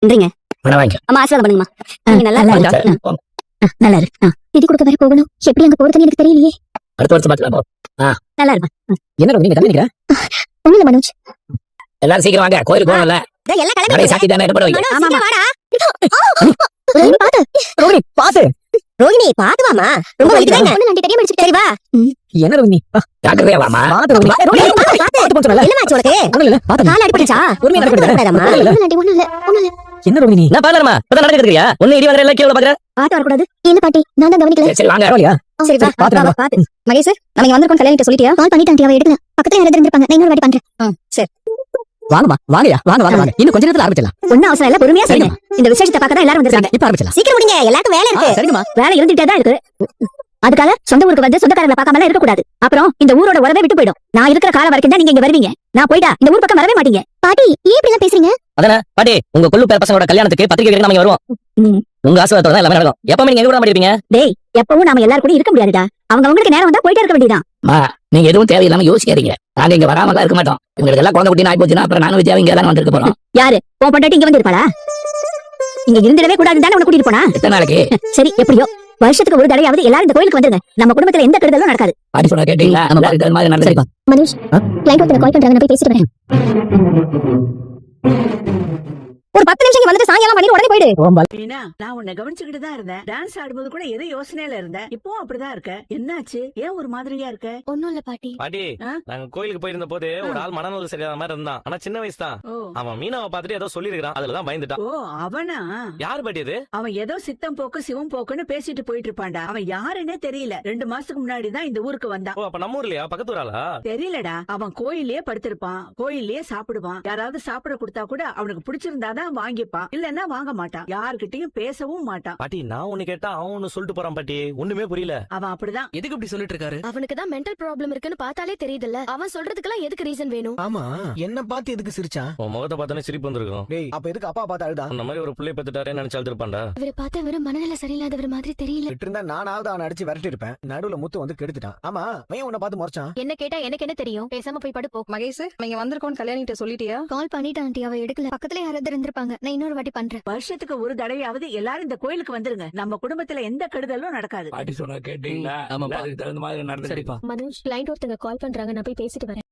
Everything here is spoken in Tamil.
இன்றீங்க வாங்க. அம்மா ஆசீர்வாதம் பண்ணுங்கம்மா. நீங்க நல்லா இருங்க. நல்லா இருக்கு. நிதி கொடுக்க வேற போகணும். எப்படி அங்க போறதுன்னு எனக்கு தெரியலையே. அடுத்த வருஷம் பாத்துக்கலாம். நல்லா இருமா. என்ன நீங்க தம்பி நிக்கிற? ஒண்ணு இல்ல மனோஜ். எல்லாரும் சீக்கிரம் வாங்க, கோயிலுக்கு போகணும்ல. எல்லாம் நிறைய கிளம்பி சாத்தி தானே எடுப்பட வைங்க. ஆமா வாடா. பாத்து ரோகிணி பாத்து. ரோகிணி பாத்து வாமா. ரொம்ப வலிக்குதாங்க. ஒண்ணு நண்டி தெரியாம அடிச்சிட்டு வா. என்ன ரோகிணி? ஜாக்கிரதையா வாமா. பாத்து ரோகிணி. ரோகிணி பாத்து போறல. என்ன ஆச்சு உனக்கு? ஒண்ணு இல்ல பாத்து. கால் அடிபட்டுச்சா? ஒண்ணு நடக்கறதா? ஒண்ணு நண்டி ஒண்ணு இல்ல. என்ன ரோகிணி? நான் பாலறமா. இப்ப நடந்துட்டு இருக்கறியா? ஒண்ணு இடி வந்தற எல்லாம் கீழ பாக்குற. பாத்து வர கூடாது. இல்ல பாட்டி, நான் தான் கவனிக்கல. சரி வாங்க. வரலையா? சரி வா பாத்து. மகேஷ் நம்ம இங்க வந்திருக்கோம். கல்யாணிட்ட சொல்லிட்டியா? கால் பண்ணிட்டு ஆண்டி அவ எடுக்கல. பக்கத்துல யாராவது இருந்திருப்பாங்க. நான் இன்னொரு வாட்டி பண்றேன். சரி. வாங்கம்மா. வாங்கயா. வாங்க. இன்னும் கொஞ்ச நேரத்துல ஆரம்பிச்சலாம். ஒண்ணு அவசரம் இல்ல, பொறுமையா செய்யுங்க. இந்த விசேஷத்தை பார்க்க தான் எல்லாரும் வந்திருக்காங்க. இப்ப ஆரம்பிச்சலாம். சீக்கிரம் முடிங்க. எல்லாருக்கும் வேலை இருக்கு. சரிங்கம்மா. வேலை இருந்துட்டே தான் இருக்கு. அதுக்காக சொந்த ஊருக்கு வந்து சொந்தக்காரங்களை பார்க்காம இருக்க கூடாது. அப்புறம் இந்த ஊரோட உறவே விட்டு போயிடும். நான் இருக்கிற காலம் வரைக்கும் தான் நீங்க இங்க வருவீங்க. நான் போயிட்டா இந்த ஊர் பக்கம் வரவே மாட்டீங்க. பாட்டி ஏன் இப்படி எல்லாம் பேசுறீங்க? அதானே பாட்டி, உங்க கொள்ளு பேர் பசங்களோட கல்யாணத்துக்கு பத்திரிக்கை வைக்க நாம இங்க வருவோம். உங்க ஆசீர்வாதத்தோட தான் எல்லாமே நடக்கும். எப்பவுமே நீங்க எங்க கூட மாட்டீங்க. டேய், எப்பவும் நாம எல்லாரும் கூட இருக்க முடியாதுடா. அவங்களுக்கு நேரம் வந்தா போயிட்டே இருக்க வேண்டியதான். நீங்க எதுவும் தேவையில்லாம யோசிக்காதீங்க. நாங்க இங்க வராமலாம் இருக்க மாட்டோம். உங்களுக்கு எல்லாம் குழந்தை குட்டி நாய் போச்சுன்னா அப்புறம் நானும் விஜயாவும் இங்க தான் வந்திருக்க போறோம். யாரு உன் பொண்டாட்டி இங்க வந்து இருப்பாளா? இங்க இருந்திடவே கூடாதுன்னு தானே உன்னை கூட்டிட்டு போனா? எத்தனை நாளைக்கு? சரி எப்படியோ வருஷத்துக்கு ஒரு தடவையாவது எல்லாரும் இந்த கோயிலுக்கு வந்துருங்க. நம்ம குடும்பத்துல எந்த கெடுதலும் நடக்காது. பாட்டி சொன்னா கேட்டீங்களா? இது மாதிரி நடந்துருப்பா. மனுஷ் கிளைண்ட் ஒருத்தர் கால் பண்றாங்க, நான் போய் பேசிட்டு வரேன். ஒரு 10 நிமிஷம் இங்க வந்துட்டு சாயங்காலம் பண்ணிட்டு உடனே போயிடு. மீனா, நான் உன்னை கவனிச்சுக்கிட்டு தான் இருந்தேன். டான்ஸ் ஆடும்போது கூட ஏதோ யோசனையில இருந்தேன். இப்போ அப்படிதான் இருக்க. என்னாச்சு? ஏன் ஒரு மாதிரியா இருக்க? ஒண்ணும் இல்ல பாட்டி. பாட்டி, நாங்க கோயிலுக்கு போயிருந்த போது ஒரு ஆள் மனநல சரியான மாதிரி இருந்தான். ஆனா சின்ன வயசு தான். அவன் மீனாவை பார்த்துட்டு ஏதோ சொல்லிருக்கான். அதுலதான் பயந்துட்டான். ஓ அவனா? யாரு பாட்டி அது? அவன் ஏதோ சித்தம் போக்கு சிவம் போக்குன்னு பேசிட்டு போயிட்டு இருப்பான்டா. அவன் யாருன்னே தெரியல. 2 மாசத்துக்கு முன்னாடி தான் இந்த ஊருக்கு வந்தான். ஓ, அப்ப நம்ம ஊர்லயா? பக்கத்து ஊராளா? தெரியலடா. அவன் கோயில்லயே படுத்திருப்பான், கோயில்லயே சாப்பிடுவான். யாராவது சாப்பிட கொடுத்தா கூட அவனுக்கு பிடிச்சிருந்தாதான் வாங்கிப்பான், இல்லன்னா வாங்க மாட்டான். யாருக்கிட்டையும் பேசவும் மாட்டான். பாட்டி, நான் ஒண்ணு கேட்டா அவன் ஒண்ணு சொல்லிட்டு போறான் பாட்டி. ஒண்ணுமே புரியல. அவன் அப்படிதான். எதுக்கு இப்படி சொல்லிட்டு இருக்காரு? அவனுக்கு தான் மென்டல் ப்ராப்ளம் இருக்குன்னு பார்த்தாலே தெரியுதுல்ல. அவன் சொல்றதுக்கெல்லாம் எதுக்கு ரீசன் வேணும்? ஆமா, என்ன பார்த்து எதுக்கு சிரிச்சான்? உன் முகத்தை பார்த்தானே சிரிப்பு வந்திருக்கும். டேய், அப்ப எதுக்கு அப்பா பார்த்து அழுதா? அந்த மாதிரி ஒரு பிள்ளை பெத்துட்டாரே நினைச்சு அழுதுருப்பான்டா. இவரை பார்த்தா வெறும் மனநல சரியில்லாதவர் மாதிரி தெரியல. விட்டு இருந்தா நானாவது அவனை அடிச்சு விரட்டி இருப்பேன். நடுவுல முத்து வந்து கெடுத்துட்டான். ஆமா, பையன் உன்னை பார்த்து முறைச்சான். என்ன கேட்டா எனக்கு என்ன தெரியும்? பேசாம போய் படுப்போ. மகேஷ், நீங்க வந்திருக்கோம் கல்யாணிட்ட சொல்லிட்டியா? கால் பண்ணிட்டு ஆண்டி அவ எடுக்கல. பக்கத்துல யாராவது இருந்திருப்பாங்க. நான் இன்னொரு வாட்டி பண்றேன். வருஷத்துக்கு ஒரு தடவையாவது எல்லாரும் இந்த கோயிலுக்கு வந்துருங்க. நம்ம குடும்பத்துல எந்த கெடுதலும் நடக்காது. பாட்டி சொன்னா கேட்டீங்களா? அதுக்கு தகுந்த மாதிரி நடந்து. சரிப்பா. மனோஜ், கிளைண்ட் ஒருத்தங்க கால் பண்றாங்க, நான் போய் பேசிட்டு வரேன்.